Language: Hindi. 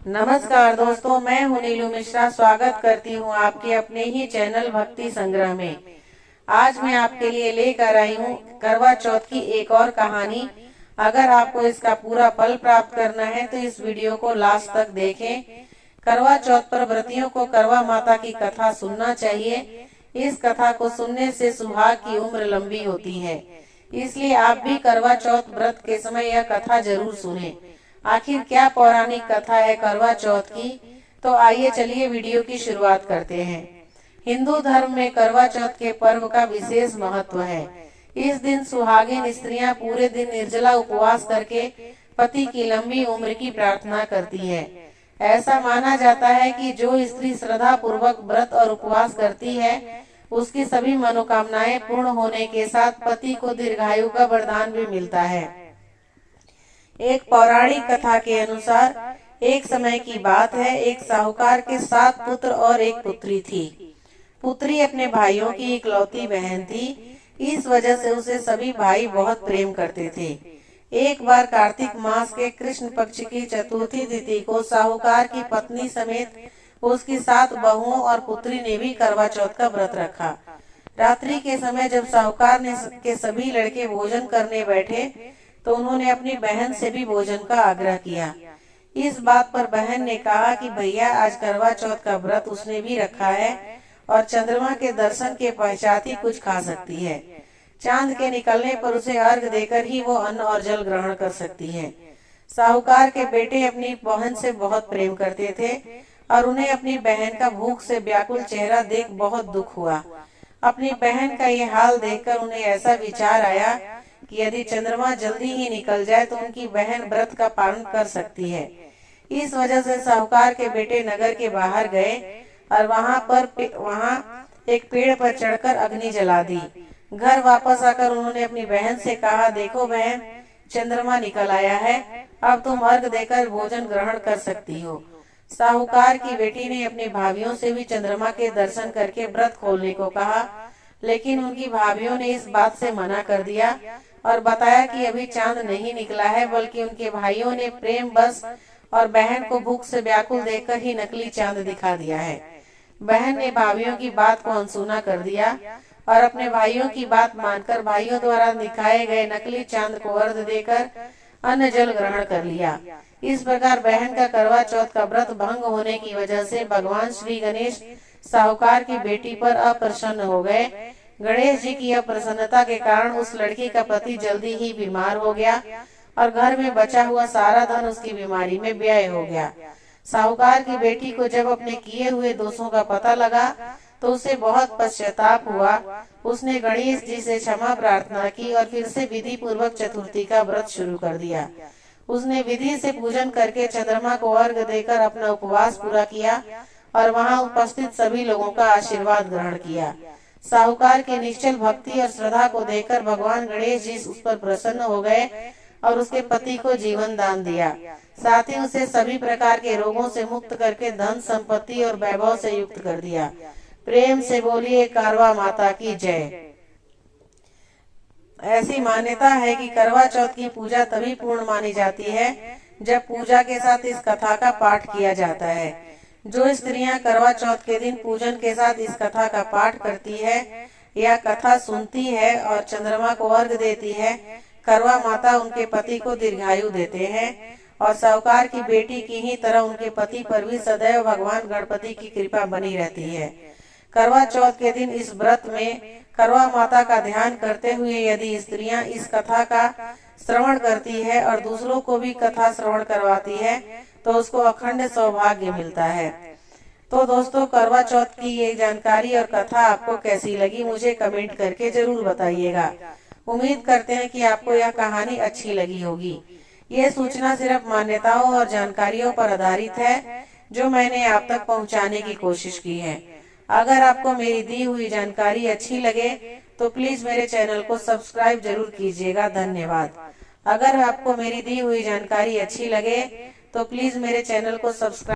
नमस्कार दोस्तों, मैं हूं नीलू मिश्रा। स्वागत करती हूं आपके अपने ही चैनल भक्ति संग्रह में। आज मैं आपके लिए लेकर आई हूं करवा चौथ की एक और कहानी। अगर आपको इसका पूरा फल प्राप्त करना है तो इस वीडियो को लास्ट तक देखें। करवा चौथ पर व्रतियों को करवा माता की कथा सुनना चाहिए। इस कथा को सुनने से सुहाग की उम्र लंबी होती है, इसलिए आप भी करवा चौथ व्रत के समय यह कथा जरूर सुनें। आखिर क्या पौराणिक कथा है करवा चौथ की, तो आइए चलिए वीडियो की शुरुआत करते हैं। हिंदू धर्म में करवा चौथ के पर्व का विशेष महत्व है। इस दिन सुहागिन स्त्रियां पूरे दिन निर्जला उपवास करके पति की लंबी उम्र की प्रार्थना करती है। ऐसा माना जाता है कि जो स्त्री श्रद्धा पूर्वक व्रत और उपवास करती है, उसकी सभी मनोकामनाएं पूर्ण होने के साथ पति को दीर्घायु का वरदान भी मिलता है। एक पौराणिक कथा के अनुसार एक समय की बात है, एक साहूकार के 7 पुत्र और एक पुत्री थी। पुत्री अपने भाइयों की इकलौती बहन थी, इस वजह से उसे सभी भाई बहुत प्रेम करते थे। एक बार कार्तिक मास के कृष्ण पक्ष की चतुर्थी तिथि को साहूकार की पत्नी समेत उसकी 7 बहुओं और पुत्री ने भी करवा चौथ का व्रत रखा। रात्रि के समय जब साहूकार के सभी लड़के भोजन करने बैठे तो उन्होंने अपनी बहन से भी भोजन का आग्रह किया। इस बात पर बहन ने कहा कि भैया, आज करवा चौथ का व्रत उसने भी रखा है और चंद्रमा के दर्शन के पश्चात ही कुछ खा सकती है। चांद के निकलने पर उसे अर्घ देकर ही वो अन्न और जल ग्रहण कर सकती है। साहूकार के बेटे अपनी बहन से बहुत प्रेम करते थे और उन्हें अपनी बहन का भूख से व्याकुल चेहरा देख बहुत दुख हुआ। अपनी बहन का ये हाल देखकर उन्हें ऐसा विचार आया कि यदि चंद्रमा जल्दी ही निकल जाए तो उनकी बहन व्रत का पालन कर सकती है। इस वजह से साहूकार के बेटे नगर के बाहर गए और वहां एक पेड़ पर चढ़कर अग्नि जला दी। घर वापस आकर उन्होंने अपनी बहन से कहा, देखो बहन, चंद्रमा निकल आया है, अब तुम अर्घ देकर भोजन ग्रहण कर सकती हो। साहूकार की बेटी ने अपनी भाभियों से भी चंद्रमा के दर्शन करके व्रत खोलने को कहा, लेकिन उनकी भाभियों ने इस बात से मना कर दिया और बताया कि अभी चांद नहीं निकला है, बल्कि उनके भाइयों ने प्रेम बस और बहन को भूख से व्याकुल देखकर ही नकली चांद दिखा दिया है। बहन ने भाइयों की बात को अनसुना कर दिया और अपने भाइयों की बात मानकर भाइयों द्वारा दिखाए गए नकली चांद को अर्घ देकर अन्न जल ग्रहण कर लिया। इस प्रकार बहन का करवा चौथ का व्रत भंग होने की वजह से भगवान श्री गणेश साहूकार की बेटी पर अप्रसन्न हो गए। गणेश जी की अप्रसन्नता के कारण उस लड़की का पति जल्दी ही बीमार हो गया और घर में बचा हुआ सारा धन उसकी बीमारी में व्यय हो गया। साहूकार की बेटी को जब अपने किए हुए दोषों का पता लगा तो उसे बहुत पश्चाताप हुआ। उसने गणेश जी से क्षमा प्रार्थना की और फिर से विधि पूर्वक चतुर्थी का व्रत शुरू कर दिया। उसने विधि से पूजन करके चंद्रमा को अर्घ देकर अपना उपवास पूरा किया और वहां उपस्थित सभी लोगों का आशीर्वाद ग्रहण किया। साहूकार की निश्चल भक्ति और श्रद्धा को देखकर भगवान गणेश जी उस पर प्रसन्न हो गए और उसके पति को जीवन दान दिया। साथ ही उसे सभी प्रकार के रोगों से मुक्त करके धन संपत्ति और वैभव से युक्त कर दिया। प्रेम से बोलिए करवा माता की जय। ऐसी मान्यता है कि करवा चौथ की पूजा तभी पूर्ण मानी जाती है जब पूजा के साथ इस कथा का पाठ किया जाता है। जो स्त्रियां करवा चौथ के दिन पूजन के साथ इस कथा का पाठ करती है या कथा सुनती है और चंद्रमा को अर्घ देती है, करवा माता उनके पति को दीर्घायु देते हैं और साहूकार की बेटी की ही तरह उनके पति पर भी सदैव भगवान गणपति की कृपा बनी रहती है। करवा चौथ के दिन इस व्रत में करवा माता का ध्यान करते हुए यदि स्त्रियां इस कथा का श्रवण करती है और दूसरों को भी कथा श्रवण करवाती है तो उसको अखंड सौभाग्य मिलता है। तो दोस्तों, करवा चौथ की ये जानकारी और कथा आपको कैसी लगी, मुझे कमेंट करके जरूर बताइएगा। उम्मीद करते हैं कि आपको यह कहानी अच्छी लगी होगी। ये सूचना सिर्फ मान्यताओं और जानकारियों पर आधारित है जो मैंने आप तक पहुंचाने की कोशिश की है। अगर आपको मेरी दी हुई जानकारी अच्छी लगे तो प्लीज मेरे चैनल को सब्सक्राइब जरूर कीजिएगा। धन्यवाद। अगर आपको मेरी दी हुई जानकारी अच्छी लगे तो प्लीज मेरे चैनल को सब्सक्राइब